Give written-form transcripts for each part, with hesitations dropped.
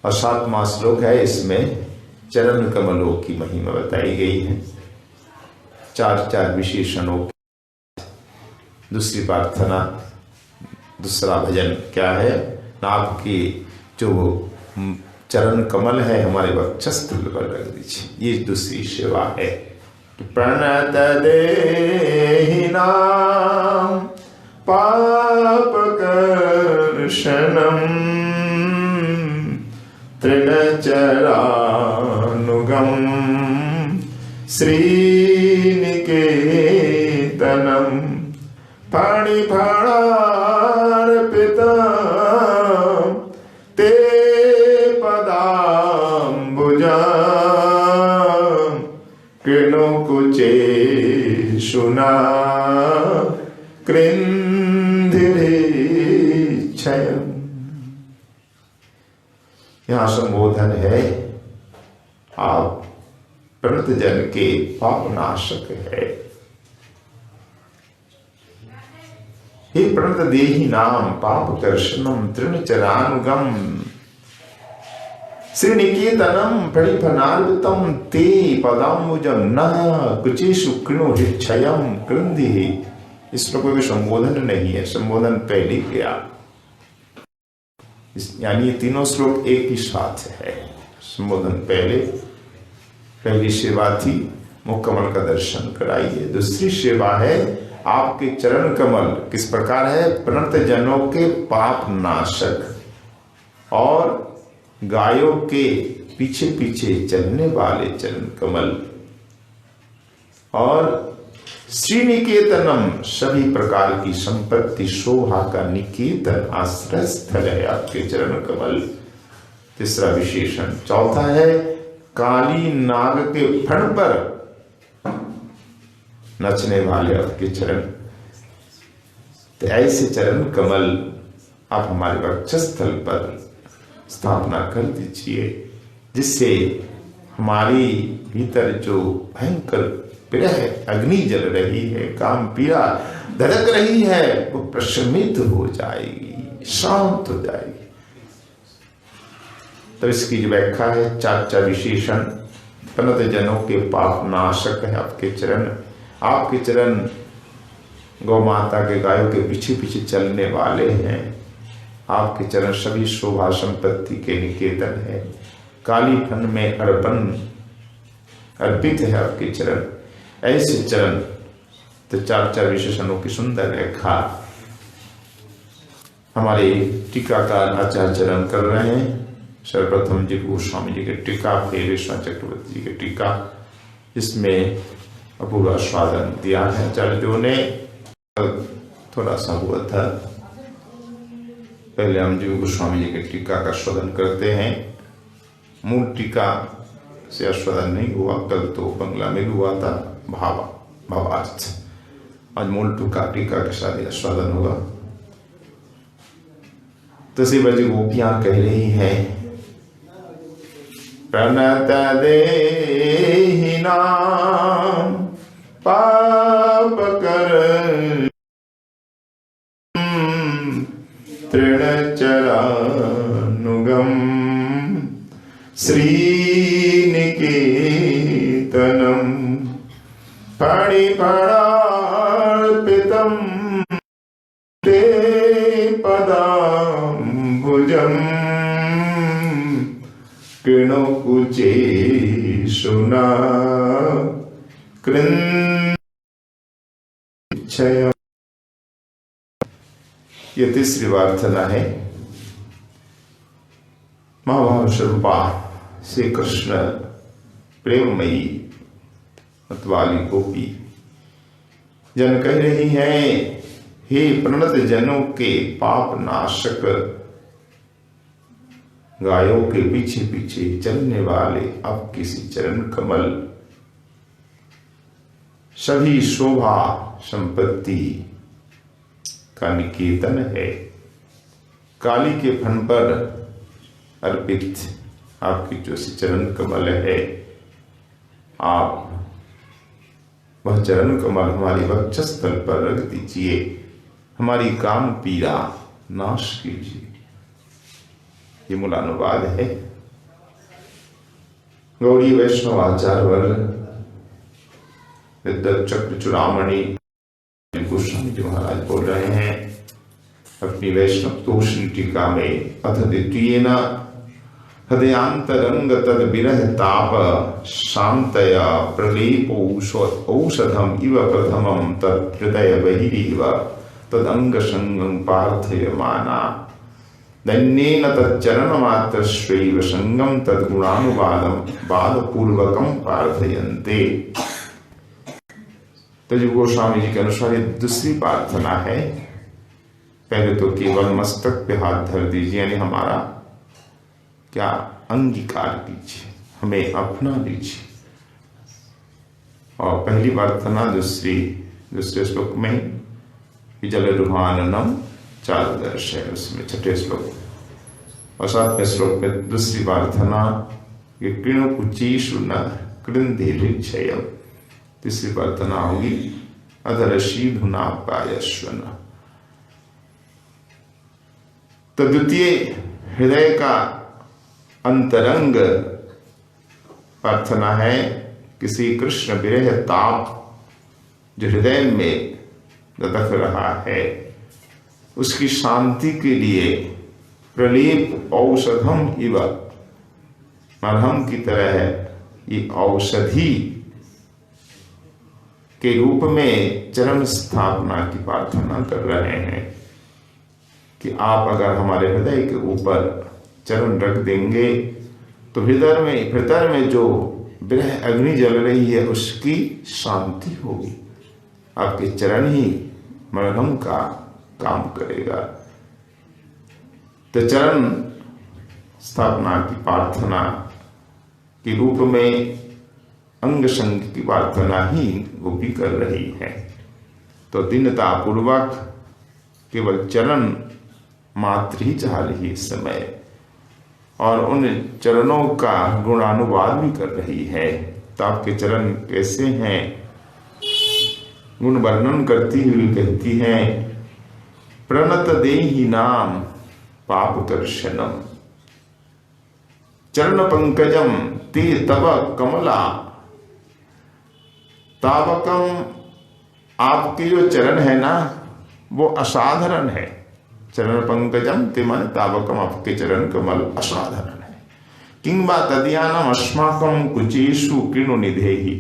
और 7वां श्लोक है, इसमें चरण कमलों की महिमा बताई गई है। 4 विशेषणों की दूसरी प्रार्थना, दूसरा भजन क्या है? आपकी जो चरण कमल है हमारे वक्षस्थल पर रख दीजिए। ये दूसरी सेवा है। प्रणत देहि नाम पाप कर्षणम तृणचरानुगम श्रीनिकेतनम फणिफणार्पितम ते पदाम्बुजम कृणुकुचेषुना कृन्धिरेच्छयम्। यहाँ संबोधन है, आप प्रणत जन के पापनाशक है। हे प्रणत देहि नाम पाप कर्षणम तृणचरानुगम श्रीनिकेतनम फणिफणार्पितम ते पदाम्बुजम न कुचेषु कृणुहिक्षयम् कृन्धि। इसमें कोई भी संबोधन नहीं है, संबोधन पहले किया, यानी ये तीनों श्लोक एक ही साथ है। संबोधन पहली सेवा थी मुख कमल का दर्शन कराइए। दूसरी सेवा है आपके चरण कमल किस प्रकार है? प्रणत जनों के पाप नाशक और गायों के पीछे पीछे चलने वाले चरण कमल, और श्रीनिकेतनम सभी प्रकार की संपत्ति शोभा का निकेतन आश्रय स्थल है आपके चरण कमल। तीसरा विशेषण। चौथा है काली नाग के फण पर नचने वाले आपके चरण। तो ऐसे चरण कमल आप हमारे वक्षस्थल पर स्थापना कर दीजिए, जिससे हमारी भीतर जो भयंकर विरह अग्नि जल रही है, काम पीड़ा धड़क रही है, वो प्रशमित हो जाएगी, शांत हो जाएगी। तो इसकी जो व्याख्या है, 4 विशेषण। प्रणत जनों के पाप नाशक है आपके चरण। आपके चरण गौ माता के गायों के पीछे पीछे चलने वाले हैं। आपके चरण सभी शोभा संपत्ति के निकेतन है। काली फन में अर्पित है आपके चरण। ऐसे चरण। तो 4 विशेषणों की सुंदर व्याख्या हमारे टीकाकार आचार्य चरण कर रहे हैं। सर्वप्रथम जी गोस्वामी जी के टीका, फिर विश्वनाथ चक्रवर्ती जी के टीका, इसमें अपूर्व स्वादन दिया है आचार्यों ने। थोड़ा सा हुआ था, पहले हम जी गोस्वामी जी के टीका का स्वादन करते हैं। मूल टीका से आस्वादन नहीं हुआ, कल तो बंगला में भी हुआ था भावार्थ। आज मूल टीका के साथ आस्वादन हुआ। तो शिवजी गोपियां कह रही हैं, प्रणत देहि नाम पाप तृणचरानुगम श्रीनिकेतनम फणिफणार्पितम ते पदाम्बुजम कृणुकुचेषुना कृन्धिरेच्छयम्। ये तीसरी प्रार्थना है। महाभाव स्वरूपा श्री कृष्ण प्रेममयी मतवाली गोपी जन कह रही हैं, हे प्रणत जनों के पाप नाशक, गायों के पीछे पीछे चलने वाले अब किसी चरण कमल सभी शोभा संपत्ति का निकेतन है। काली के फन पर अर्पित आपकी जो चरण कमल है, आप वह चरण कमल हमारी वक्षस्थल पर रख दीजिए। हमारी काम पीड़ा नाश कीजिए। ये मूल अनुवाद है। गौड़ी वैष्णव आचार्य वर्ग विद्वत चक्र चूड़ामणि गोस्वामी जी महाराज बोल रहे हैं अपनी वैष्णव तोषणी टीका में, अथ द्वितीयेन हृदयांतरंग तद विरह ताप शांतया प्रलेपो औषधम इव प्रथमं तद हृदय बहिरीव तद अंग संगं पार्थयमाना दैन्येन तच्चरण मात्रस्यैव संगम तद गुणानुवादम वादपूर्वकं प्रार्थयन्ते। तो जी गोस्वामी जी के अनुसार ये दूसरी प्रार्थना है। पहले तो केवल मस्तक पे हाथ धर दीजिए, यानी हमारा क्या अंगीकार कीजिए, हमें अपना लीजिए। और पहली प्रार्थना दूसरे श्लोक में जल रुहाननम चारुदर्श है, उसमें छठे श्लोक। और सातवें श्लोक में दूसरी प्रार्थना ये कृणुकुचीषु न कृंधिरिक्षयम। तीसरी प्रार्थना होगी अधरशी धुना पायश्वन। तो द्वितीय हृदय का अंतरंग प्रार्थना है किसी कृष्ण विरह ताप जो हृदय में दधक रहा है उसकी शांति के लिए प्रलेप औषधम इव, मरहम की तरह ये औषधि के रूप में चरण स्थापना की प्रार्थना कर रहे हैं कि आप अगर हमारे हृदय के ऊपर चरण रख देंगे तो हृदय में जो विरह अग्नि जल रही है उसकी शांति होगी। आपके चरण ही मरहम का काम करेगा। तो चरण स्थापना की प्रार्थना के रूप में अंग संग की प्रार्थना ही गोपी कर रही है। तो दीनता पूर्वक केवल चरण मात्र ही चाह रही है इस समय, और उन चरणों का गुणानुवाद भी कर रही है। तो आपके चरण कैसे हैं गुण वर्णन करती हुई कहती हैं, प्रणत देहि नाम पाप कर्षणम चरण पंकजम ते तव कमला तावकम। आपके जो चरण है ना वो असाधारण है। चरण पंकजम ते माने तावकम, आपके चरण कमल असाधारण है। किंबा तदयानम अस्माकम कुचेषु कृणु निधेहि।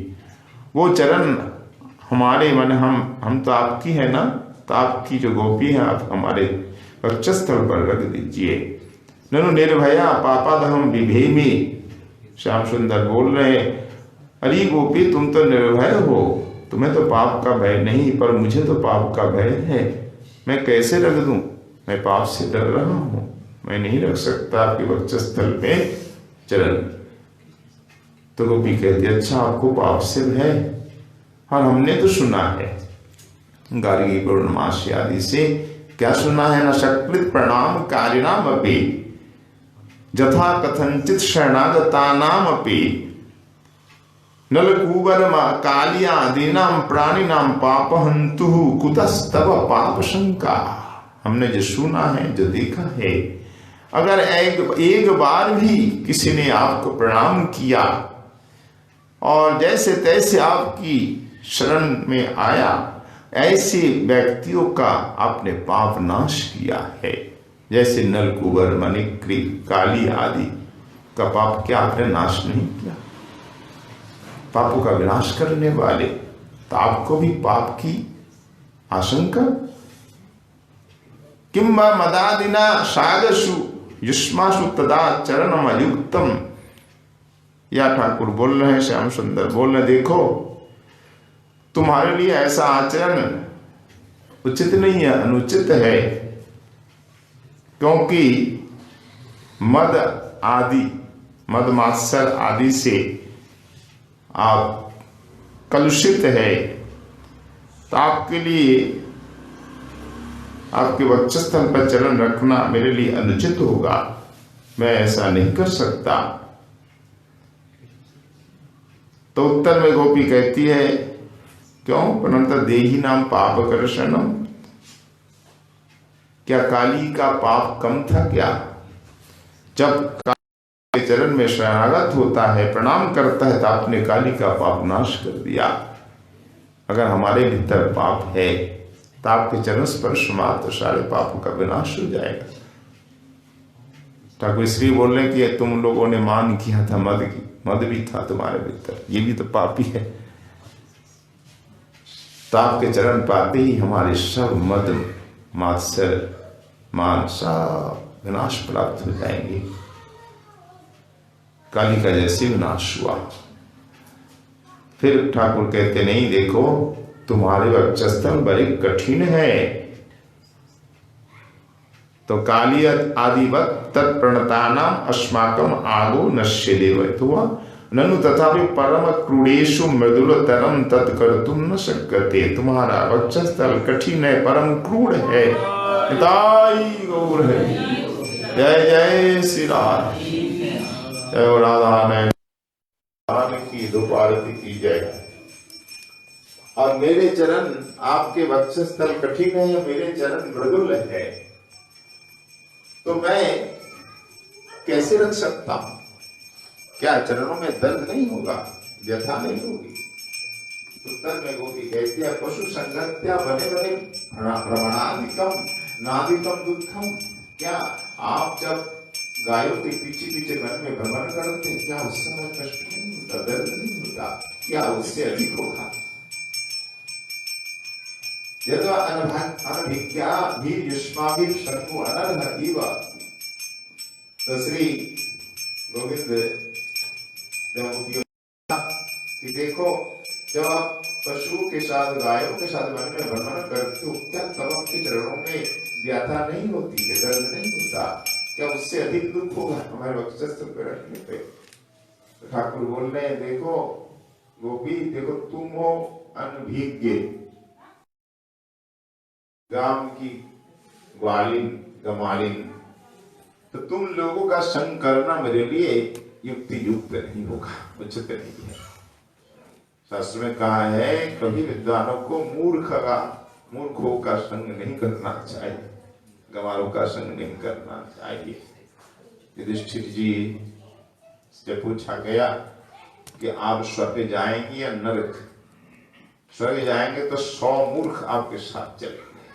वो चरण हमारे मन हम तो आपकी है ना, तो आपकी जो गोपी है आप हमारे वक्षस्थल पर रख दीजिए। ननु निर्भया पापादहम विभेमि। श्याम सुंदर बोल रहे, अरे गोपी तुम तो निर्भय हो, तुम्हें तो पाप का भय नहीं, पर मुझे तो पाप का भय है। मैं कैसे रख दूं, मैं पाप से डर रहा हूं, मैं नहीं रख सकता आपके वक्षस्थल पे चरण। तो गोपी कहती अच्छा आपको पाप से भय, और हमने तो सुना है गार्गी पूर्णमासी आदि से क्या सुना है, न सकृत प्रणाम कारिणाम अपि यथा कथंचित शरणागतानाम अपि नलकूबर कालियादीनाम प्राणिनाम पापहंतु कुतस्तव पाप शंका। हमने जो सुना है, जो देखा है, अगर एक बार भी किसी ने आपको प्रणाम किया और जैसे तैसे आपकी शरण में आया, ऐसे व्यक्तियों का आपने पाप नाश किया है। जैसे नलकुबर मणिक्री काली आदि का पाप क्या आपने नाश नहीं किया? पापों का विनाश करने वाले, तो आपको भी पाप की आशंका। किंबा मदादिना सागसु युष्मासु तदा चरणम अयुक्तम। या ठाकुर बोल रहे हैं, श्याम सुंदर बोल रहे, देखो तुम्हारे लिए ऐसा आचरण उचित नहीं है, अनुचित है, क्योंकि मद मात्सर आदि से आप कलुषित है। तो आपके लिए आपके वक्षस्थल पर चरण रखना मेरे लिए अनुचित होगा, मैं ऐसा नहीं कर सकता। तो उत्तर में गोपी कहती है क्यों? परंतु देही नाम पाप कर्षणम। क्या काली का पाप कम था क्या? जब के चरण में शरणागत होता है, प्रणाम करता है, तो आपने काली का पाप नाश कर दिया। अगर हमारे भीतर पाप है तो आपके चरण स्पर्श मात्र सारे पापों का विनाश हो जाएगा। ठाकुर श्री बोल रहे कि तुम लोगों ने मान किया था मद की, मद भी था तुम्हारे भीतर, ये भी तो पापी है। तो आपके चरण पाते ही हमारे सब मद मात्सर्य मान सब विनाश प्राप्त हो जाएंगे। काली का जैसे विनाश हुआ। फिर ठाकुर कहते नहीं, देखो तुम्हारे वक्षस्थल बड़े कठिन है, तो काली आदिवत तत्प्रणतानाम अस्माकम आदो नश्यदेव हुआ ननु तथापि परम क्रूडेशु मृदुलतरम तत्कर्तुम न शक्यते। तुम्हारा वक्षस्थल कठिन है, परम क्रूर है। निताई गौर है। जय जय श्री राम। जय राधा ने की दोपारती की जय। और मेरे चरण, आपके वक्षस्थल कठिन है, मेरे चरण मृदुल है, तो मैं कैसे रख सकता हूं? क्या चरणों में दर्द नहीं होगा, व्यथा नहीं होगी? उत्तर में गोपी कहती है, पशु संगत्या बने बने भ्रमणादिकम नादिकम दुखम। क्या आप जब गायों के पीछे पीछे वन में भ्रमण करते हैं, क्या उस समय कष्ट नहीं होता, दर्द नहीं होता? क्या उससे अधिक होगा? यदा अनभिज्ञा भी युष्माभिः शंभु अनर्हतीव। तो श्री गोविंद कि देखो, जब आप पशुओं के साथ, गायों के साथ वन में भ्रमण करते हो, क्या तब आपके चरणों में व्यथा नहीं होती है, दर्द नहीं होता? क्या उससे अधिक दुख होगा हमारे वक्षस्थल पर रखने पे? तो ठाकुर बोल रहे हैं, देखो गोपी, देखो तुम हो अनभिज्ञ, गांव की ग्वालिन गमालिन, तो तुम लोगों का संग करना मेरे लिए युक्ति युक्त नहीं होगा, उचित नहीं है। शास्त्र में कहा है, कभी विद्वानों को मूर्खों का संग नहीं करना चाहिए, गंवारों का संग नहीं करना चाहिए। युधिष्ठिर जी से पूछा गया कि आप स्वर्ग जाएंगे या नरक? स्वर्ग जाएंगे तो 100 मूर्ख आपके साथ चलेंगे,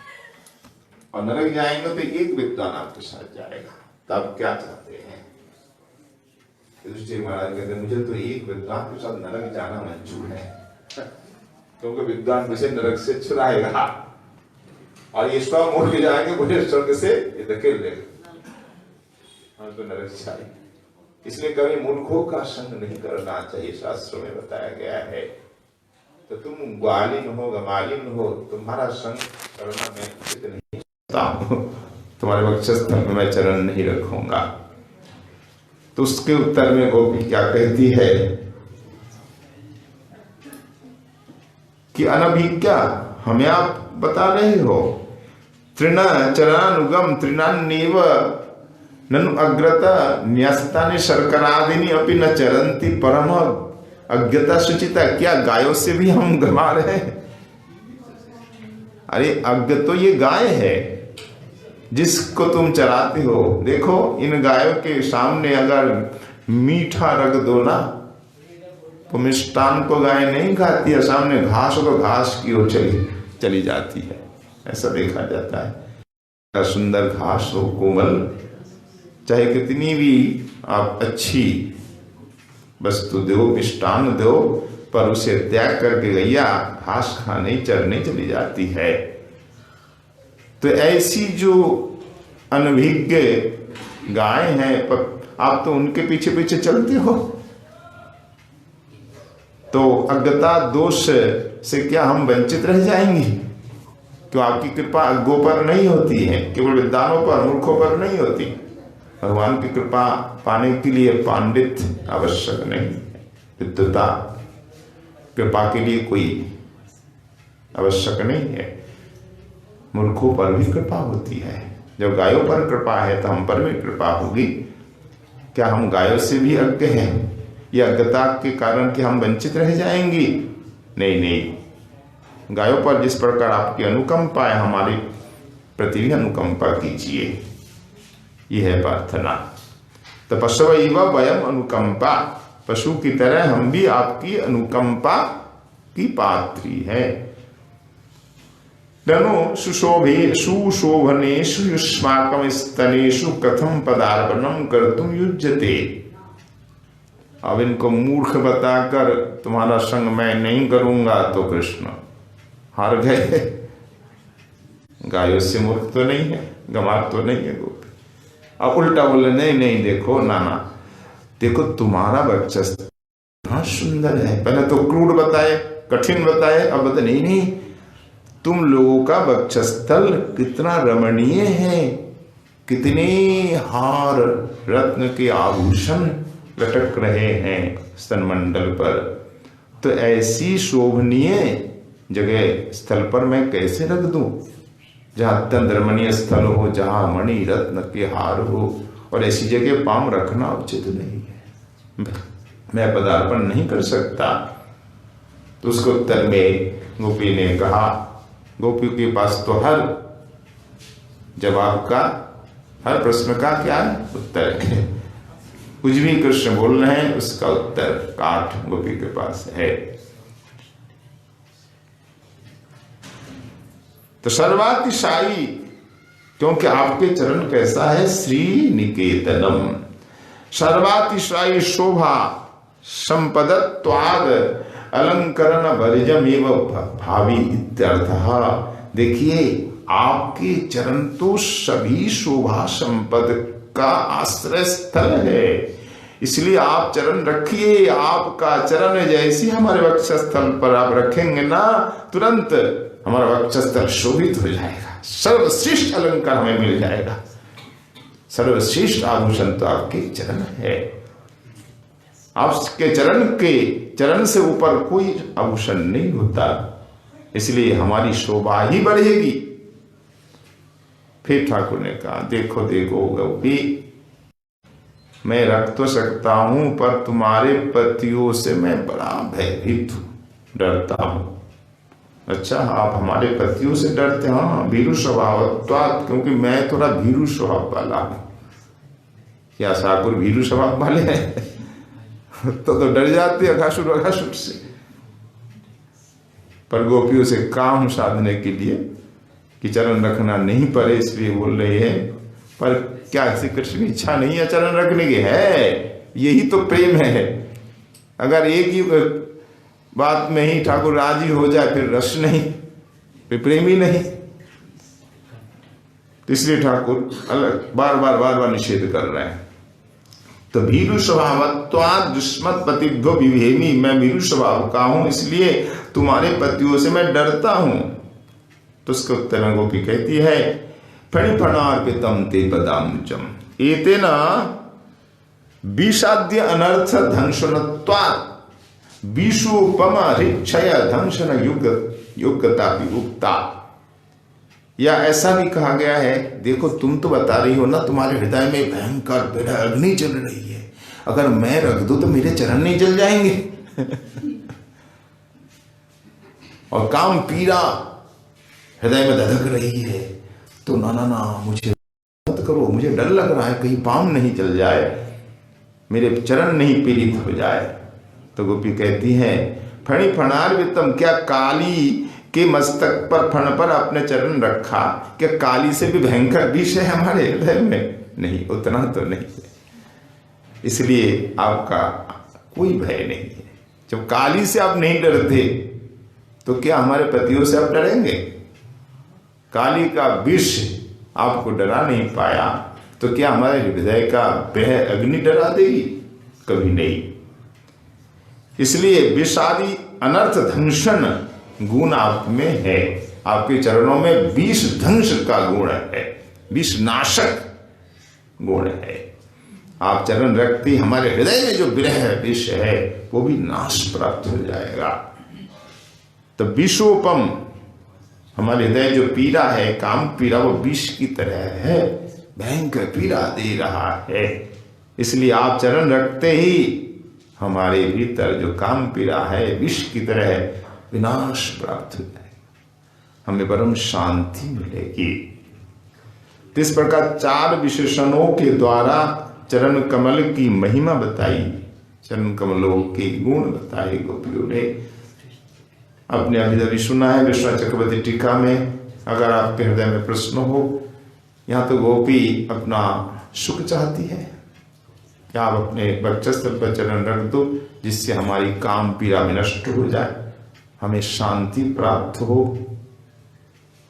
और नरक जाएंगे तो एक विद्वान आपके साथ जाएगा। तब क्या चाहते हैं? युधिष्ठिर महाराज कहते हैं, मुझे तो एक विद्वान के साथ नरक जाना मंजूर है, क्योंकि विद्वान मुझे नरक से छुड़ाएगा, और ये 100 मूर्ख जाएंगे मुझे स्वर्ग से धकेल देगा। हम तो नरक चाहिए। इसलिए कभी मूर्खों का संग नहीं करना चाहिए, शास्त्रों में बताया गया है। तो तुम ग्वालिन हो, गमालिन हो, तुम्हारा संग करना मैं उचित नहीं चाहता हूं, तुम्हारे वक्षस्थल में मैं चरण नहीं रखूंगा। तो उसके उत्तर में गोपी क्या कहती है कि अनभिज्ञा, हमें आप बता रहे हो, तृण चरणानुगम तृणान्नेव ननु अग्रता न्यस्तानि शर्करादिनी अपि न चरन्ति परम अज्ञता सुचिता। क्या गायों से भी हम गवा रहे हैं? अरे अज्ञ तो ये गाय है जिसको तुम चराते हो। देखो, इन गायों के सामने अगर मीठा रख दो ना, तो मिष्टान को गाय नहीं खाती है, सामने घास हो तो घास की ओर चली जाती है, ऐसा देखा जाता है। सुंदर घास हो, कोमल, चाहे कितनी भी आप अच्छी वस्तु दो, मिष्टान दो, पर उसे त्याग करके गैया घास खाने चरने चली जाती है। तो ऐसी जो अनभिज्ञ गाय हैं, आप तो उनके पीछे पीछे चलते हो, तो अज्ञता दोष से क्या हम वंचित रह जाएंगे? क्यों आपकी कृपा अज्ञों पर नहीं होती है, केवल विद्वानों पर, मूर्खों पर नहीं होती। भगवान की कृपा पाने के लिए पांडित आवश्यक नहीं, विद्वता कृपा के लिए कोई आवश्यक नहीं है। मूर्खों पर भी कृपा होती है। जब गायों पर कृपा है तो हम पर भी कृपा होगी। क्या हम गायों से भी अज्ञ हैं? या अज्ञता के कारण कि हम वंचित रह जाएंगे? नहीं नहीं, गायों पर जिस प्रकार आपकी अनुकंपा है, हमारे प्रति भी अनुकंपा कीजिए, यह है प्रार्थना। तो पशवैव वयम अनुकंपा, पशु की तरह हम भी आपकी अनुकंपा की पात्री है। ननु सुशोभनेषु युष्माकं स्तनेषु कथम पदार्पणम कर्तुम युज्यते। अब इनको मूर्ख बताकर तुम्हारा संग मैं नहीं करूंगा तो कृष्ण हार गए। गायों से मूर्ख तो नहीं है, गंवार तो नहीं है गोपी। अब उल्टा बोले नहीं नहीं देखो नाना, देखो तुम्हारा वक्षस्थल हाँ सुंदर है। पहले तो क्रूर बताए, कठिन बताए, अब बता नहीं नहीं तुम लोगों का वक्षस्थल कितना रमणीय है, कितने हार रत्न के आभूषण लटक रहे हैं स्तनमंडल पर। तो ऐसी शोभनीय जगह स्थल पर मैं कैसे रख दूं, जहां अत्यंत रमणीय स्थल हो, जहां मणि रत्न के हार हो, और ऐसी जगह पांव रखना उचित नहीं है, मैं पदार्पण नहीं कर सकता। तो उसके उत्तर में गोपी ने कहा, गोपी के पास तो हर जवाब का, हर प्रश्न का क्या है उत्तर है। कुछ भी कृष्ण बोल रहे हैं उसका उत्तर काठ गोपी के पास है। तो सर्वातिशायी, क्योंकि आपके चरण कैसा है, श्री निकेतनम, सर्वातिशायी शोभा संपदत्वाद अलंकरण वर्जमेव भावी इत्यर्थः। देखिए आपके चरण तो सभी शोभा संपद का आश्रय स्थल है, इसलिए आप चरण रखिए। आपका चरण जैसे हमारे वक्षस्थल पर आप रखेंगे ना, तुरंत हमारा वक्षस्थल शोभित हो जाएगा, सर्वश्रेष्ठ अलंकार हमें मिल जाएगा, सर्वश्रेष्ठ आभूषण तो आपके चरण है। आपके चरण से ऊपर कोई आभूषण नहीं होता, इसलिए हमारी शोभा ही बढ़ेगी। फिर ठाकुर ने कहा, देखो देखो गोपी, मैं रख तो सकता हूं पर तुम्हारे पतियों से मैं बड़ा भयभीत हूं, डरता हूं। अच्छा आप हमारे पतियों से डरते? हाँ, भीरु स्वभाव, क्योंकि मैं थोड़ा भीरु स्वभाव वाला हूं। क्या ठाकुर भीरु स्वभाव वाले हैं? तो डर जाते अघासुर से। पर गोपियों से काम साधने के लिए कि चरण रखना नहीं पड़े इसलिए बोल रहे हैं। पर क्या श्री कृष्ण की इच्छा नहीं है चरण रखने की? है, यही तो प्रेम है। अगर एक ही बात में ही ठाकुर राजी हो जाए फिर रस नहीं, फिर प्रेम ही नहीं। तो इसलिए ठाकुर अलग बार बार निषेध कर रहे हैं। तो भीरु स्वभावत्वात् दुष्मत पतिभ्यो विभेमि, मैं भीरु स्वभाव का हूं इसलिए तुम्हारे पतियों से मैं डरता हूं। तो उसके उत्तर में गोपी कहती है, फणिफणार्पितम ते पदाम्बुजम एतेन विषाद्य अनर्थ धंसनत्वात् विषोपम हृक्षय धंसन योग्यता विभुक्ता। या ऐसा भी कहा गया है, देखो तुम तो बता रही हो ना तुम्हारे हृदय में भयंकर विरह अग्नि जल रही है, अगर मैं रख दूं तो मेरे चरण नहीं जल जाएंगे? और काम पीड़ा हृदय में धधक रही है, तो ना मुझे मत करो, मुझे डर लग रहा है कहीं पाम नहीं जल जाए, मेरे चरण नहीं पीड़ित हो जाए। तो गोपी कहती है, फणि फणार्पितम, क्या काली के मस्तक पर फण पर अपने चरण रखा, क्या काली से भी भयंकर विष है हमारे हृदय में? नहीं, उतना तो नहीं है, इसलिए आपका कोई भय नहीं है। जब काली से आप नहीं डरते तो क्या हमारे पतियों से आप डरेंगे? काली का विष आपको डरा नहीं पाया तो क्या हमारे हृदय का वह अग्नि डरा देगी? कभी नहीं। इसलिए विषादी अनर्थ धंसन गुण आप में है, आपके चरणों में विष ध्वंस का गुण है, विष नाशक गुण है। आप चरण रखते हमारे हृदय में जो विरह विष है वो भी नाश प्राप्त हो जाएगा। तो विषोपम, हमारे हृदय जो पीड़ा है, काम पीड़ा, वो विष की तरह है, भयंकर पीड़ा दे रहा है। इसलिए आप चरण रखते ही हमारे भीतर जो काम पीड़ा है विष की तरह विनाश प्राप्त हो जाएगा, हमें परम शांति मिलेगी। इस प्रकार चार विशेषणों के द्वारा चरण कमल की महिमा बताई, चरण कमलों के गुण बताए गोपियों ने। अपने अभी अभी सुना है विश्वनाथ चक्रवर्ती टीका में। अगर आपके हृदय में प्रश्न हो, यहाँ तो गोपी अपना सुख चाहती है कि आप अपने वक्षस्थल पर चरण रख दो, जिससे हमारी काम पीड़ा विनष्ट हो जाए, हमें शांति प्राप्त हो।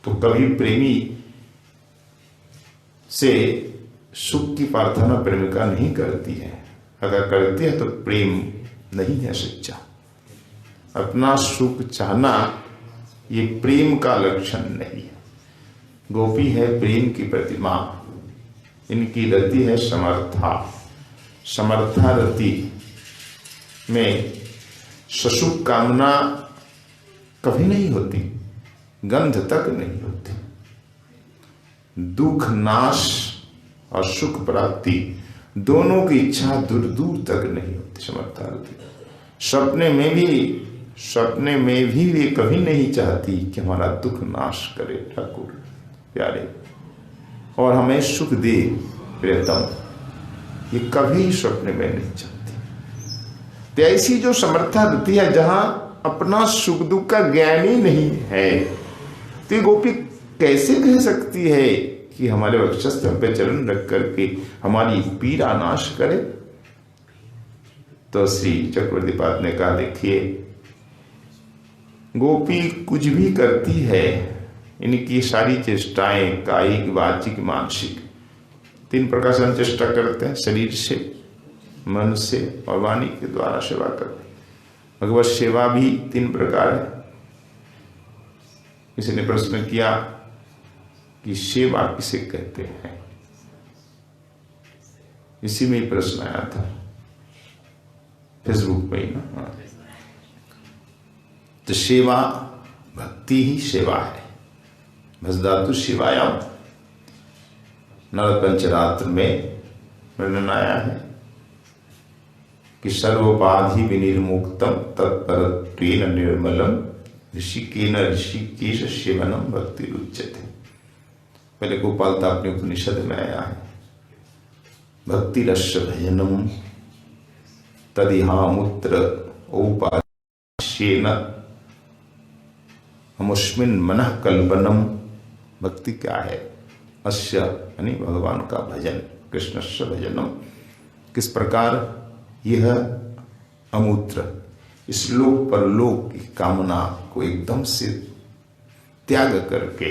तो कभी प्रेमी से सुख की प्रार्थना प्रेमिका नहीं करती है। अगर करती है तो प्रेम नहीं है सच्चा। अपना सुख चाहना ये प्रेम का लक्षण नहीं है। गोपी है प्रेम की प्रतिमा, इनकी रति है समर्था। समर्था रति में ससुख कामना कभी नहीं होती, गंध तक नहीं होती। दुख नाश और सुख प्राप्ति दोनों की इच्छा दूर दूर तक नहीं होती समर्था रति। सपने में भी वे कभी नहीं चाहती कि हमारा दुख नाश करे ठाकुर प्यारे और हमें सुख दे प्रियतम, ये कभी स्वप्न में नहीं चाहती। तो ऐसी जो समर्था रति है, जहां अपना सुख दुख का ज्ञान ही नहीं है, तो ये गोपी कैसे कह सकती है कि हमारे वक्षस्थल पे चरण रख करके हमारी पीड़ा नाश करे। तो श्री चक्रवर्ती पाद ने कहा, देखिए गोपी कुछ भी करती है, इनकी सारी चेष्टाएं कायिक वाचिक मानसिक 3 प्रकार से हम चेष्टा करते हैं, शरीर से, मन से और वाणी के द्वारा सेवा करते हैं। भगवत सेवा भी 3 प्रकार है। किसी ने प्रश्न किया कि सेवा किसे कहते हैं, इसी में ही प्रश्न आया था फेसबुक पे ही ना। तो सेवा भक्ति ही सेवा है। भजदातु शिवायाम नर पंचरात्र में वर्णन आया है कि सर्वोपाधि विनिर्मुक्तम तत्परत्वेन निर्मलम ऋषिकेन ऋषिकेश सेवनम भक्ति रुच्यते। पहले गोपालता अपने उपनिषद में आया है, भक्ति रस भजनम तदिहामुत्र औपास्येन अमुष्मिन मनः कल्पनम। भक्ति क्या है? अस्य यानी भगवान का भजन, कृष्णस्य भजनम। किस प्रकार? यह अमूत्र, इस लोक परलोक की कामना को एकदम से त्याग करके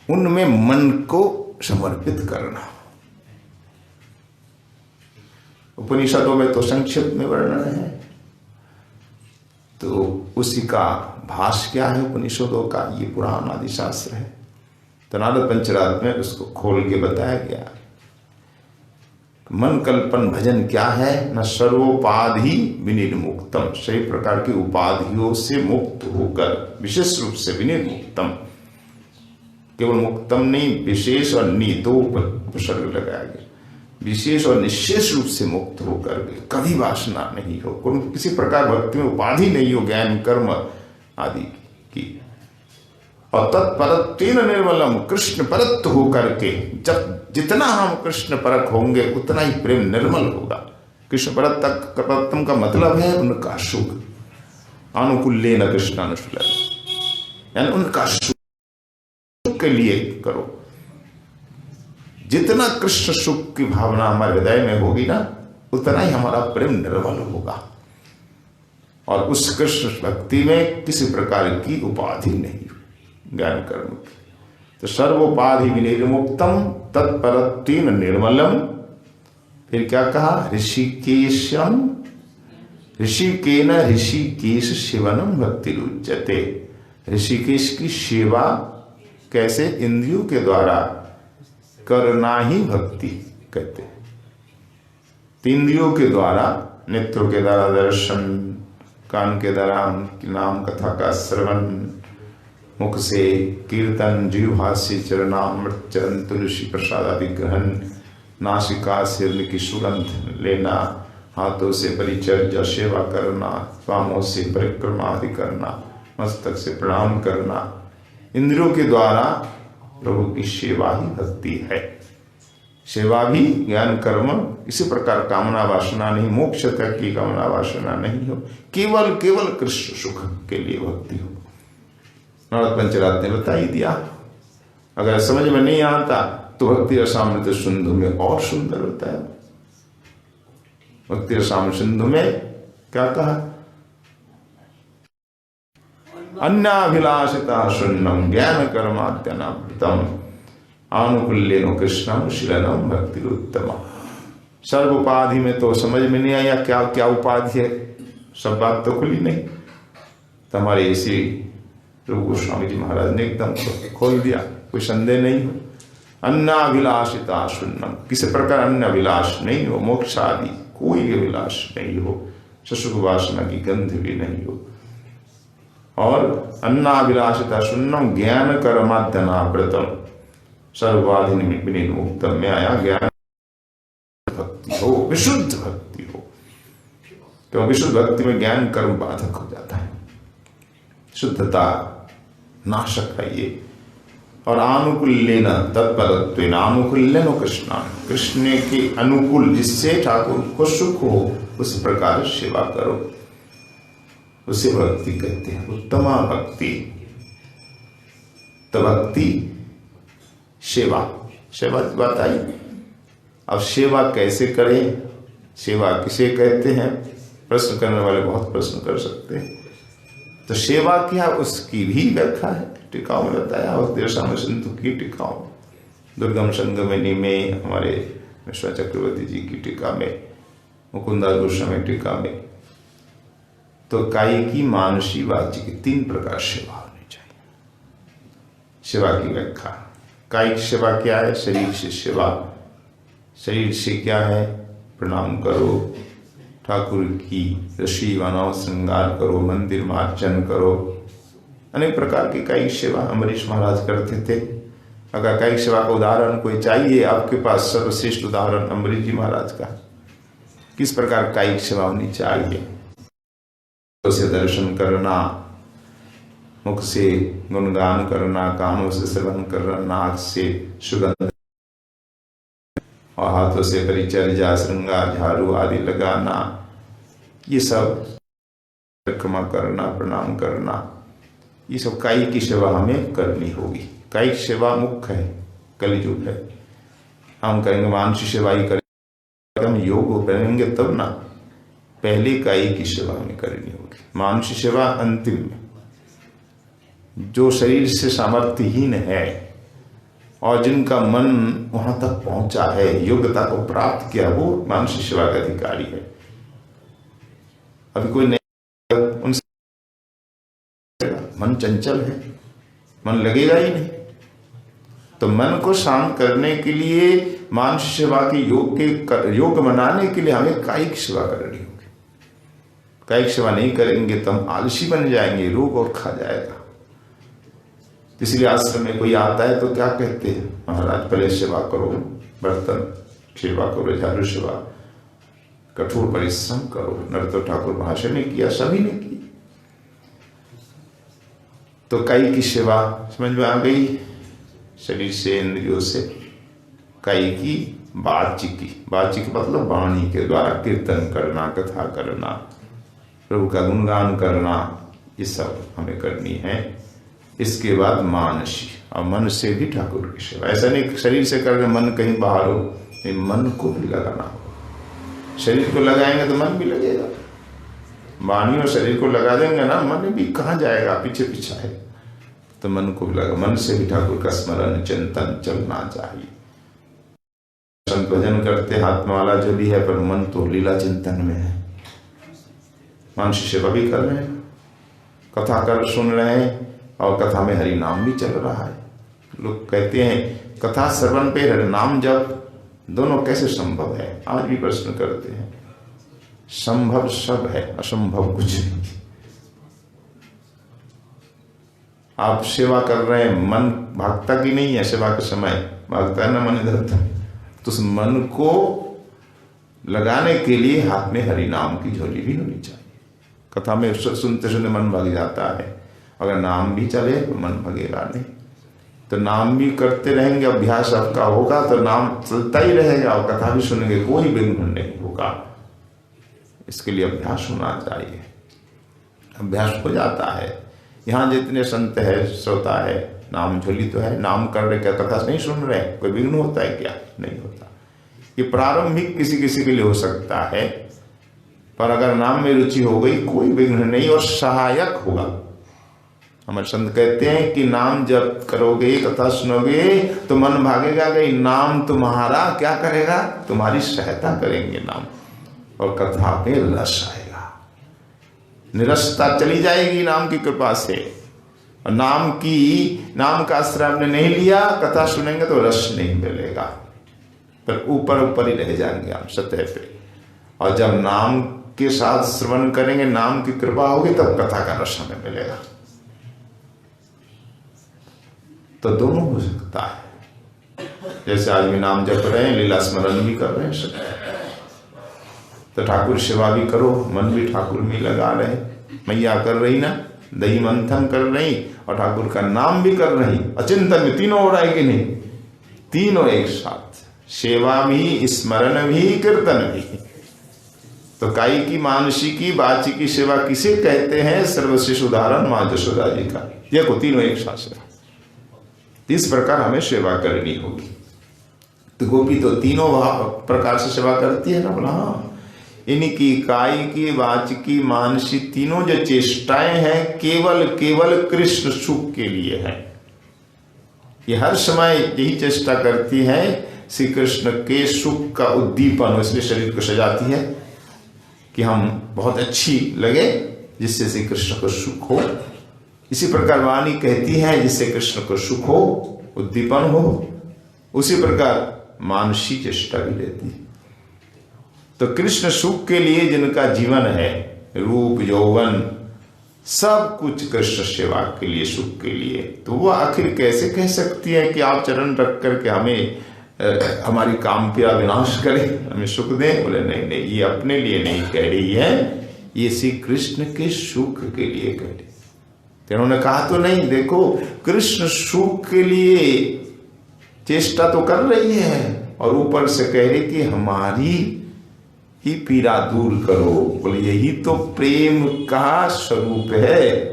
उनमें मन को समर्पित करना। उपनिषदों में तो संक्षिप्त में वर्णन है, तो उसी का भाष्य क्या है उपनिषदों का? ये पुराण आदि शास्त्र है। तो नारद पंचरात्र में उसको खोल के बताया गया। मन कल्पन भजन क्या है? न सर्वोपाधि विनिर्मुक्तम, सही प्रकार की उपाधियों से मुक्त होकर, विशेष रूप से विनिर्मुक्तम, केवल मुक्तम नहीं, विशेष और दो उपसर्ग लगाया गया। विशेष और निशेष रूप से मुक्त होकर कभी वासना नहीं हो, किसी प्रकार भक्ति में उपाधि नहीं हो, ज्ञान कर्म आदि की। और तत्परत्वेन निर्मलम, कृष्ण परत्व होकर के, जब जितना हम कृष्ण परक होंगे उतना ही प्रेम निर्मल होगा। कृष्ण परत्तम का मतलब है उनका सुख, अनुकूल्येन कृष्णानुशूलः, यानी उनका सुख के लिए करो। जितना कृष्ण सुख की भावना हमारे हृदय में होगी ना, उतना ही हमारा प्रेम निर्मल होगा। और उस कृष्ण भक्ति में किसी प्रकार की उपाधि नहीं, ज्ञान कर्म की। तो सर्वोपाधि विनिर्मुक्तम तत्परत्वेन निर्मलम। फिर क्या कहा? ऋषिकेशम, ऋषिकेन ऋषिकेश सेवनम भक्ति रुच्यते। ऋषिकेश की सेवा कैसे? इंद्रियों के द्वारा करना ही भक्ति कहते हैं। इंद्रियों के द्वारा, नेत्रों के द्वारा दर्शन, कान के द्वारा नाम कथा का श्रवण, मुख से कीर्तन, जीवा से चरणामृत चरण तुलसी प्रसाद आदि ग्रहण, नासिका से उनकी सुगंध लेना, हाथों से परिचर्या सेवा करना, पांवों से परिक्रमा आदि करना, मस्तक से प्रणाम करना, इंद्रियों के द्वारा प्रभु की सेवा ही भक्ति है। सेवा भी ज्ञान कर्म इसी प्रकार कामना वासना नहीं, मोक्ष तक की कामना वासना नहीं हो, केवल केवल कृष्ण सुख के लिए भक्ति हो। नरोत्तम पंचरात ने बता ही दिया। अगर समझ में नहीं आता तो भक्ति रसामृत सिंधु में और सुंदर होता है। भक्ति रसामृत सिंधु में क्या कहा? अन्याभिलाषिता शून्यम ज्ञान कर्माद्यनावृतम आनुकूल्येन कृष्णम शीलनम भक्ति उत्तम। सर्व उपाधि में तो समझ में नहीं आया क्या क्या उपाधि है, सब बात तो खुली नहीं। तो हमारे इसी रूप गोस्वामी जी महाराज ने एकदम खोल दिया, कोई संदेह नहीं हो। अन्नाभिलाषिता शून्यम, किसी प्रकार अन्य अभिलाष नहीं हो, मोक्ष आदि कोई अभिलाष नहीं हो, सुसुख वासना की गंध भी नहीं हो। और अन्नाभिलाषिता शून्यम ज्ञान कर्माद्यनावृतम सर्वाधि विनीत मुक्तम में आया ज्ञान भक्ति हो, विशुद्ध भक्ति हो। क्यों? विशुद्ध भक्ति में ज्ञान कर्म बाधक हो जाता है, शुद्धता नाशक है ये। और आनुकूल्येन तत्परत्वेन आनुकूल्येन कृष्ण, कृष्ण के अनुकूल जिससे ठाकुर को सुख हो उस प्रकार सेवा करो, उसे भक्ति कहते हैं। उत्तमा भक्ति। तो भक्ति सेवा, सेवा की बात आई। अब सेवा कैसे करें, सेवा किसे कहते हैं, प्रश्न करने वाले बहुत प्रश्न कर सकते हैं। तो सेवा क्या, उसकी भी व्याख्या है, टीकाओं में बताया। भक्ति रसामृत सिंधु की टीकाओं, दुर्गम संगमिनी में हमारे मिश्रा चक्रवर्ती जी की टीका में, मुकुंदा गोस्वामी टीका में। तो कायिकी, मानसी, वाचिकी तीन प्रकार सेवा होनी चाहिए। सेवा की व्याख्या, कायिक सेवा क्या है? शरीर से सेवा। शरीर से क्या है? प्रणाम करो, ठाकुर की रसी बनाओ, श्रृंगार करो, मंदिर में अर्चन करो। अनेक प्रकार की कायिक सेवा अम्बरीश महाराज करते थे। अगर कायिक सेवा का उदाहरण कोई चाहिए, आपके पास सर्वश्रेष्ठ उदाहरण अम्बरीश जी महाराज का। किस प्रकार कायिक सेवा होनी चाहिए? उसे दर्शन करना, मुख से गुणगान करना, कानों से श्रवण करना, नाक से सुगंध और हाथों से परिचर्या, श्रृंगार, झाड़ू आदि लगाना, ये सब परिक्रमा करना, प्रणाम करना, ये सब कायिक की सेवा हमें करनी होगी। कायिक सेवा मुख्य है, कलियुग है। हम करेंगे मानसिक सेवा ही करेंगे, हम योग करेंगे तब ना। पहले कायिक की सेवा हमें करनी होगी, मानसिक सेवा अंतिम में। जो शरीर से सामर्थ्यहीन है और जिनका मन वहां तक पहुंचा है, योग्यता को प्राप्त किया, वो मानसिक सेवा का अधिकारी है। अभी कोई नहीं, उनसे मन चंचल है, मन लगेगा ही नहीं। तो मन को शांत करने के लिए, मानसिक सेवा की योग बनाने के लिए हमें कायिक सेवा करनी होगी। कायिक सेवा नहीं करेंगे तो हम आलसी बन जाएंगे, रोग और खा जाएगा। इसलिए आश्रम में कोई आता है तो क्या कहते हैं? महाराज पहले सेवा करो, बर्तन सेवा करो, झाड़ू सेवा, कठोर परिश्रम करो। नरोत्तम ठाकुर भाषण ने किया, सभी ने की। तो कायिक की सेवा समझ में आ गई, शरीर से, इंद्रियों से। कायिकी, वाचिकी, वाचिकी मतलब वाणी के द्वारा कीर्तन करना, कथा करना, प्रभु का गुणगान करना, ये सब हमें करनी है। इसके बाद मानसी, और मन से भी ठाकुर की सेवा। ऐसा नहीं शरीर से कर रहे मन कहीं बाहर हो, नहीं, मन को भी लगाना हो। शरीर को लगाएंगे तो मन भी लगेगा, वाणी और शरीर को लगा देंगे ना, मन भी कहाँ जाएगा, पीछे पीछे है। तो मन को भी लगा, मन से भी ठाकुर का स्मरण चिंतन चलना चाहिए। संत भजन करते, हाथ में माला जो भी है, पर मन तो लीला चिंतन में है। मानसिक सेवा भी कर रहे हैं, कथा कर सुन रहे हैं, और कथा में हरि नाम भी चल रहा है। लोग कहते हैं कथा श्रवण पे हरि नाम जप दोनों कैसे संभव है? आज भी प्रश्न करते हैं। संभव सब है, असंभव कुछ नहीं। आप सेवा कर रहे हैं, मन भागता की नहीं है? सेवा के समय भागता है ना मन इधर उधर। तो उस मन को लगाने के लिए हाथ में हरि नाम की झोली भी होनी चाहिए। कथा में सुनते सुनते मन भाग जाता है, अगर नाम भी चले तो मन भगेगा नहीं। तो नाम भी करते रहेंगे, अभ्यास आपका होगा तो नाम चलता ही रहेगा और कथा भी सुनेंगे, कोई विघ्न नहीं होगा। इसके लिए अभ्यास होना चाहिए। अभ्यास हो जाता है। यहाँ जितने संत है, श्रोता है, नाम झोली तो है, नाम कर रहे, क्या कथा नहीं सुन रहे, कोई विघ्न होता है क्या? नहीं होता। ये प्रारंभिक किसी किसी के लिए हो सकता है, पर अगर नाम में रुचि हो गई कोई विघ्न नहीं और सहायक होगा। हमारे संत कहते हैं कि नाम जब करोगे, कथा सुनोगे तो मन भागेगा कि नाम तुम्हारा क्या करेगा, तुम्हारी सहायता करेंगे नाम, और कथा में रस आएगा, निरसता चली जाएगी नाम की कृपा से। और नाम का आश्रय आपने नहीं लिया, कथा सुनेंगे तो रस नहीं मिलेगा, पर ऊपर ऊपर ही रह जाएंगे आप सतह पे। और जब नाम के साथ श्रवण करेंगे, नाम की कृपा होगी, तब कथा का रस हमें मिलेगा। तो दोनों हो सकता है। जैसे आज भी नाम जप रहे हैं, लीला स्मरण भी कर रहे हैं सब, तो ठाकुर सेवा भी करो, मन भी ठाकुर में लगा रहे। मैया कर रही ना, दही मंथन कर रही और ठाकुर का नाम भी कर रही, अचिंतन में तीनों हो रहा है कि नहीं? तीनों एक साथ, सेवा भी, स्मरण भी, कीर्तन भी। तो काई की, मानसी की, बाची की सेवा किसे कहते हैं? सर्वश्रेष्ठ उदाहरण मां यशोदा जी का। देखो तीनों एक साथ सेवा, इस प्रकार हमें सेवा करनी होगी। तो गोपी तो तीनों प्रकार से सेवा करती है ना, बोला हाँ। इनकी काई की, वाच की, मानसी तीनों जो चेष्टाएं हैं केवल कृष्ण सुख के लिए है। ये हर समय यही चेष्टा करती है श्री कृष्ण के सुख का उद्दीपन हो, इसलिए शरीर को सजाती है कि हम बहुत अच्छी लगे, जिससे श्री कृष्ण को सुख हो। इसी प्रकार वाणी कहती है जिससे कृष्ण को सुख हो, उद्दीपन हो। उसी प्रकार मानसी चेष्टा भी रहती है। तो कृष्ण सुख के लिए जिनका जीवन है, रूप यौवन सब कुछ कृष्ण सेवा के लिए, सुख के लिए, तो वो आखिर कैसे कह सकती है कि आप चरण रख करके हमें हमारी काम का विनाश करें, हमें सुख दें? बोले नहीं नहीं, ये अपने लिए नहीं कह रही है, ये श्री कृष्ण के सुख के लिए कह रही। तो उन्होंने कहा तो नहीं, देखो कृष्ण सुख के लिए चेष्टा तो कर रही है और ऊपर से कह रही कि हमारी ही पीड़ा दूर करो। बोले यही तो प्रेम का स्वरूप है।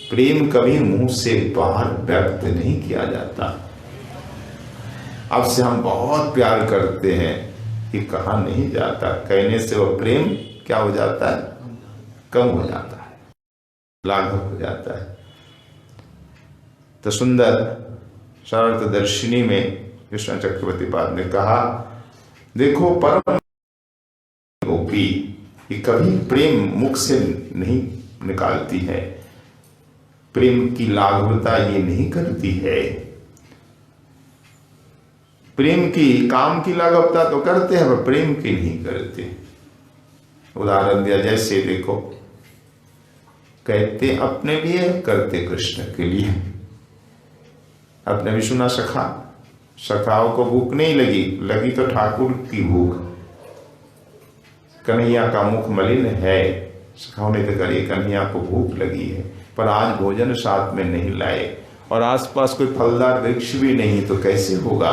प्रेम कभी मुंह से बाहर व्यक्त नहीं किया जाता। अब से हम बहुत प्यार करते हैं, ये कहा नहीं जाता, कहने से वो प्रेम क्या हो जाता है? कम हो जाता है, लाघव हो जाता है। तो सुंदर शारदर्शिनी में कृष्ण चक्रवर्ती पाद ने कहा, देखो परम गोपी ये कभी प्रेम मुख से नहीं निकालती है, प्रेम की लाघवता ये नहीं करती है। प्रेम की, काम की लाघवता तो करते हैं पर प्रेम की नहीं करते। उदाहरण दिया, जैसे देखो कहते अपने लिए, करते कृष्ण के लिए। आपने भी सुना सखाओं को भूख नहीं लगी तो ठाकुर की भूख। कन्हैया का मुख मलिन है, सखाओं ने तो करी, कन्हैया को भूख लगी है पर आज भोजन साथ में नहीं लाए और आसपास कोई फलदार वृक्ष भी नहीं, तो कैसे होगा?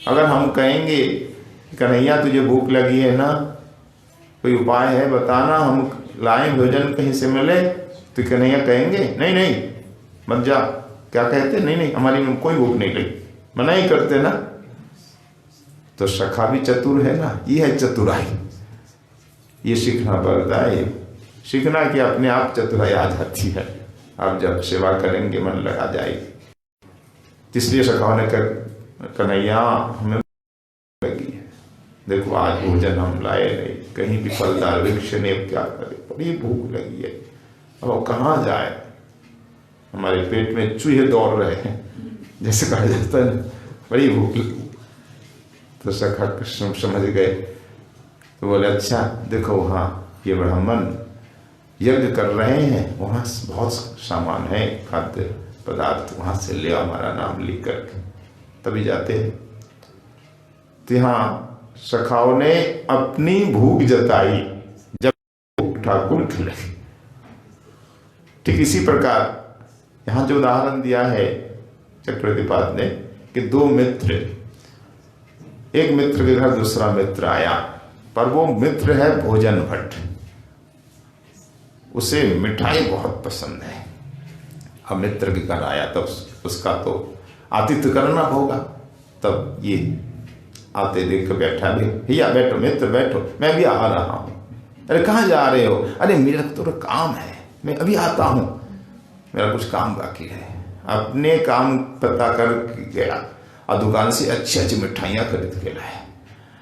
अगर हम कहेंगे कन्हैया तुझे भूख लगी है ना, कोई उपाय है बताना, हम लाएं भोजन कहीं से मिले, तो कन्हैया कहेंगे नहीं नहीं मत जा। क्या कहते? नहीं नहीं हमारी में कोई भूख नहीं लगी, मना ही करते ना। तो सखा भी चतुर है ना, ये है चतुराई। ये सीखना पड़ता है, सीखना कि अपने आप चतुराई आ जाती है। आप जब सेवा करेंगे मन लगा जाएगी। इसलिए सखाओं ने कन्हैया हमें लगी है, देखो आज भोजन हम लाए नहीं, कहीं भी फलदार वृक्ष ने, क्या करे, बड़ी भूख लगी है, अब कहाँ जाए, हमारे पेट में चूहे दौड़ रहे हैं, जैसे कहा जाता है, बड़ी भूख लगी। तो सखा कृष्ण समझ गए, तो बोले अच्छा देखो वहाँ ये ब्राह्मण यज्ञ कर रहे हैं, वहाँ बहुत सामान है, खाद्य पदार्थ, वहाँ से ले हमारा नाम लिख करके, तभी जाते हैं। तो यहाँ सखाओं ने अपनी भूख जताई जब ठाकुर खिले। ठीक इसी प्रकार यहाँ जो उदाहरण दिया है चक्रवर्तीपाद ने कि दो मित्र, एक मित्र के घर दूसरा मित्र आया, पर वो मित्र है भोजन भट्ट, उसे मिठाई बहुत पसंद है। अब मित्र के घर आया तब उसका तो आतिथ्य करना होगा। तब ये आते देख कर बैठा, भी भैया बैठो, मित्र बैठो, मैं भी आ रहा हूँ। अरे कहाँ जा रहे हो? अरे मेरा तो काम है, मैं अभी आता हूँ, मेरा कुछ काम बाकी है। अपने काम पता कर गया और दुकान से अच्छी अच्छी मिठाइयाँ खरीद के लाए।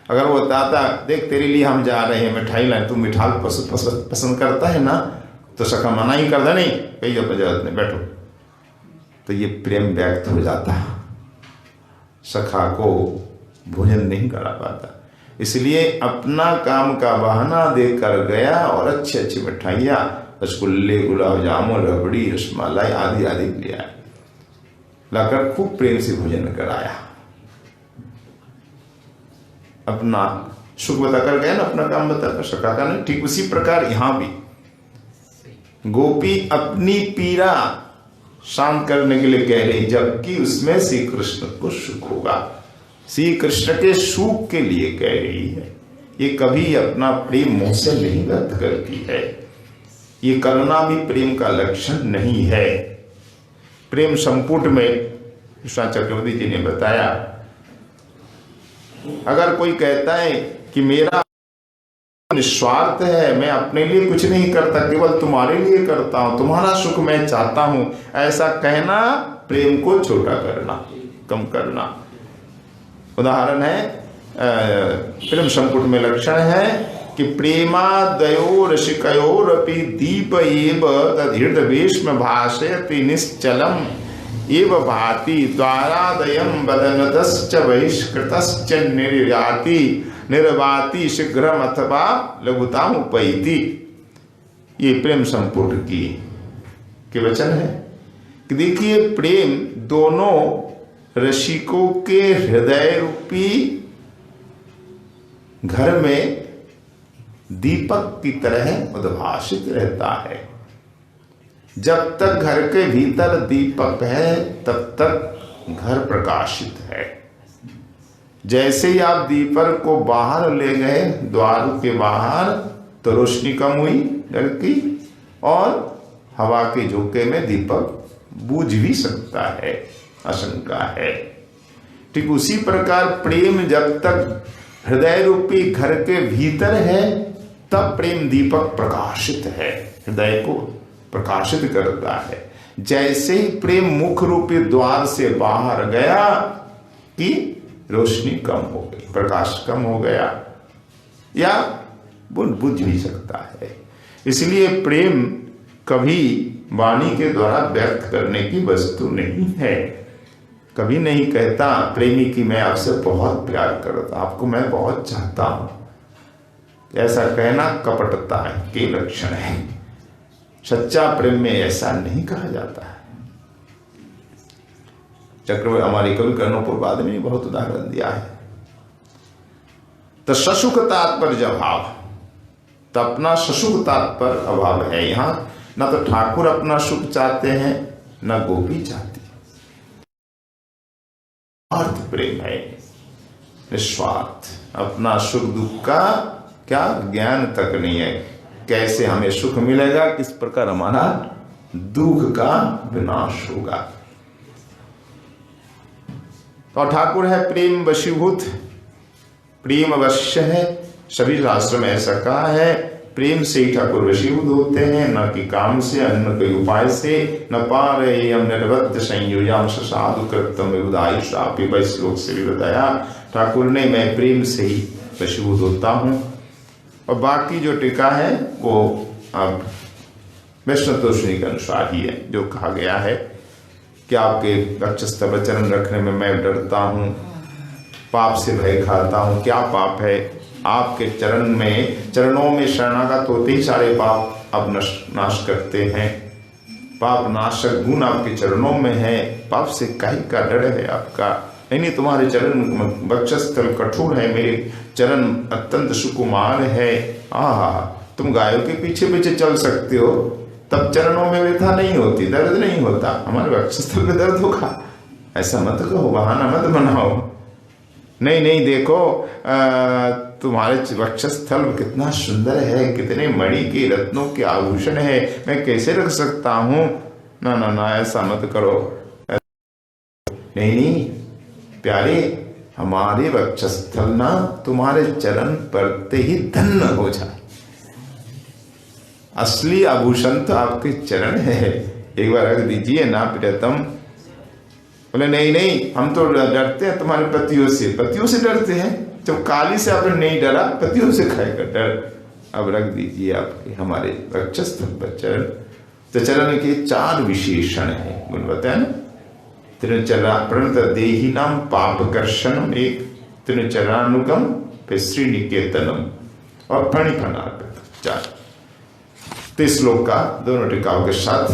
अगर वो बताता देख तेरे लिए हम जा रहे हैं मिठाई लाए, तू मिठाई पसंद करता है ना, तो सखा मना ही करता, नहीं कही अपने जरूरत नहीं, बैठो। तो ये प्रेम व्यक्त हो जाता, सखा को भोजन नहीं करा पाता। इसलिए अपना काम का बहाना देकर गया और अच्छी अच्छी मिठाइयाँ, रसगुल्ले, गुलाब जामुन, रबड़ी, रसमलाई आदि आदि लिया, लाकर खूब प्रेम से भोजन कराया। अपना सुख बताकर गया ना, अपना काम बताकर, सखा का नहीं। ठीक उसी प्रकार यहाँ भी गोपी अपनी पीड़ा शांत करने के लिए कह रही, जबकि उसमें श्री कृष्ण को सुख होगा। श्री कृष्ण के सुख के लिए कह रही है। ये कभी अपना प्रेम मुंह से नहीं व्यक्त करती है। ये करना भी प्रेम का लक्षण नहीं है। प्रेम संपुट में कृष्ण चक्रवर्ती जी ने बताया, अगर कोई कहता है कि मेरा निस्वार्थ है, मैं अपने लिए कुछ नहीं करता, केवल तुम्हारे लिए करता हूं, तुम्हारा सुख मैं चाहता हूं, ऐसा कहना प्रेम को छोटा करना, कम करना। उदाहरण है प्रेम संपुट में लक्षण है कि प्रेमादयो रसिकयोरपि दीप एव तद्हृदवेश्म भाषयति निश्चलम एव भाति द्वारादयं वदनतश्च बहिष्कृतश्च निर्वाति शीघ्रम अथवा लघुताम उपैति। ये प्रेम संपुट के वचन है कि देखिए, प्रेम दोनों रसिकों के हृदय रूपी घर में दीपक की तरह उद्भासित रहता है। जब तक घर के भीतर दीपक है तब तक घर प्रकाशित है। जैसे ही आप दीपक को बाहर ले गए द्वार के बाहर, तो रोशनी कम हुई घर की, और हवा के झोंके में दीपक बुझ भी सकता है, आशंका है। ठीक उसी प्रकार प्रेम जब तक हृदय रूपी घर के भीतर है तब प्रेम दीपक प्रकाशित है, हृदय को प्रकाशित करता है। जैसे ही प्रेम मुख रूपी द्वार से बाहर गया कि रोशनी कम हो गई, प्रकाश कम हो गया, या बुझ भी सकता है। इसलिए प्रेम कभी वाणी के द्वारा व्यक्त करने की वस्तु नहीं है। कभी नहीं कहता प्रेमी कि मैं आपसे बहुत प्यार करता, आपको मैं बहुत चाहता हूं। ऐसा कहना कपटता के लक्षण है। सच्चा प्रेम में ऐसा नहीं कहा जाता है। चक्रवर्ती हमारे कवि कर्णोपुरवाद में बहुत उदाहरण दिया है। तो ससुख तात्पर्य अभाव, तो अपना ससुख तात्पर्य अभाव है। यहाँ न तो ठाकुर अपना सुख चाहते हैं, न गोपी चाहती। अर्थ प्रेम है, निस्वार्थ, अपना सुख दुख का क्या ज्ञान तक नहीं है। कैसे हमें सुख मिलेगा, किस प्रकार हमारा दुख का विनाश होगा। तो ठाकुर है प्रेम वशीभूत, प्रेम अवश्य है। सभी शास्त्र में ऐसा कहा है, प्रेम से ही ठाकुर वशीभूत होते हैं, न कि काम से, अन्य कोई उपाय से। न पारे हम निर्बद्ध संयोजन साधु कृतम विदाई श्रापी, वह श्लोक से भी बताया ठाकुर ने, मैं प्रेम से ही वशीभूत होता हूँ। और बाकी जो टीका है वो अब वैष्णव तोषणी के अनुसार ही है। जो कहा गया है कि आपके वक्षस्थ पर चरण रखने में मैं डरता हूँ, पाप से भय खाता हूँ। क्या पाप है? आपके चरणों में शरणागत होते ही सारे पाप अब नाश करते हैं। पाप नाशक गुण आपके चरणों में है। पाप से काहे का डर है आपका? नहीं, तुम्हारे चरण वक्षस्थल कठोर है, मेरे चरण अत्यंत सुकुमार है। आहा, तुम गायों के पीछे पीछे चल सकते हो, तब चरणों में व्यथा नहीं होती, दर्द नहीं होता। हमारे वक्षस्थल में दर्द होगा, ऐसा मत कहो, बहाना मत बनाओ। नहीं नहीं, देखो तुम्हारे वक्षस्थल कितना सुंदर है, कितने मणि के रत्नों के आभूषण है, मैं कैसे रख सकता हूँ। ना ना ना, ऐसा मत करो। नहीं नहीं प्यारे, हमारे वक्षस्थल ना तुम्हारे चरण पड़ते ही धन्य हो जाए। असली आभूषण तो आपके चरण है, एक बार रख दीजिए ना प्रियतम। बोले नहीं नहीं, हम तो डरते हैं तुम्हारे पतियों से। पतियों से डरते हैं? जब काली से आपने नहीं डरा, पतियों से खाएगा डर। अब रख दीजिए आपके हमारे वक्षस्थल पर चरण। तो चरण के 4 विशेषण है, गुण बताया ना। त्रिचरा प्रणत देही नाम पाप कर्षणम, एक त्रिचरानुगम पे श्रीनिकेतनम और फणिफणार्पित, 4। तो इस श्लोक का दोनों टीकाओं के साथ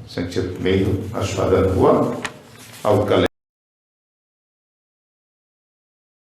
संक्षिप्त में आस्वादन हुआ। अब कल